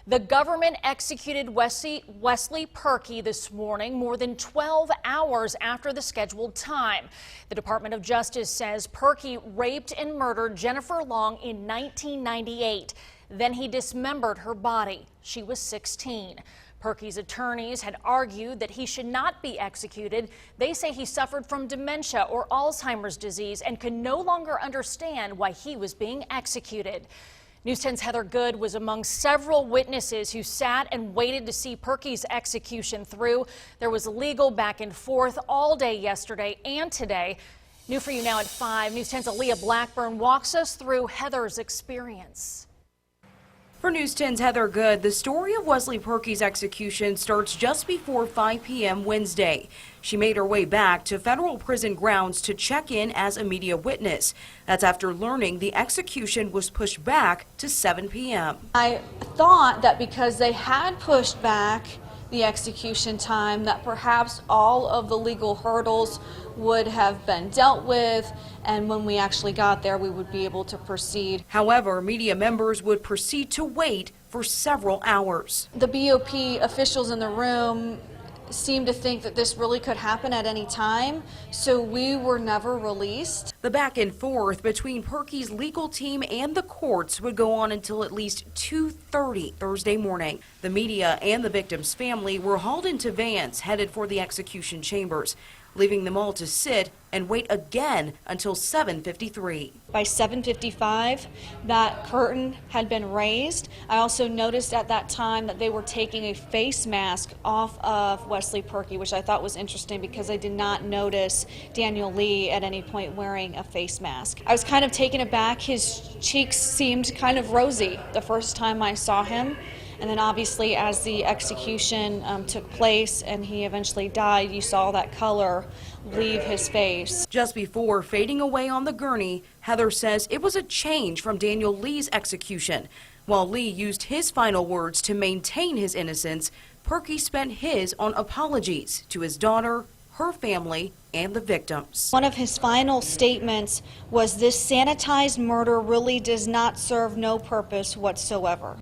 The government executed Wesley Purkey this morning, more than 12 hours after the scheduled time. The Department of Justice says Purkey raped and murdered Jennifer Long in 1998. Then he dismembered her body. She was 16. Purkey's attorneys had argued that he should not be executed. They say he suffered from dementia or Alzheimer's disease and could no longer understand why he was being executed. News 10's Heather Good was among several witnesses who sat and waited to see Purkey's execution through. There was legal back and forth all day yesterday and today. New for you now at 5. News 10's Aaliyah Blackburn walks us through Heather's experience. For News 10's Heather Good, the story of Wesley Purkey's execution starts just before 5 p.m. Wednesday. She made her way back to federal prison grounds to check in as a media witness. That's after learning the execution was pushed back to 7 p.m. I thought that because they had pushed back the execution time, that perhaps all of the legal hurdles would have been dealt with, and when we actually got there, we would be able to proceed. However, media members would proceed to wait for several hours. The BOP officials in the room seemed to think that this really could happen at any time, so we were never released. The back and forth between Purkey's legal team and the courts would go on until at least 2:30 Thursday morning. The media and the victim's family were hauled into vans headed for the execution chambers, leaving them all to sit and wait again until 7:53. By 7:55, that curtain had been raised. I also noticed at that time that they were taking a face mask off of Wesley Purkey, which I thought was interesting because I did not notice Daniel Lee at any point wearing a face mask. I was kind of taken aback. His cheeks seemed kind of rosy the first time I saw him. And then obviously as the execution took place and he eventually died, you saw that color leave his face. Just before fading away on the gurney, Heather says it was a change from Daniel Lee's execution. While Lee used his final words to maintain his innocence, Purkey spent his on apologies to his daughter, her family, and the victims. One of his final statements was, "This sanitized murder really does not serve no purpose whatsoever."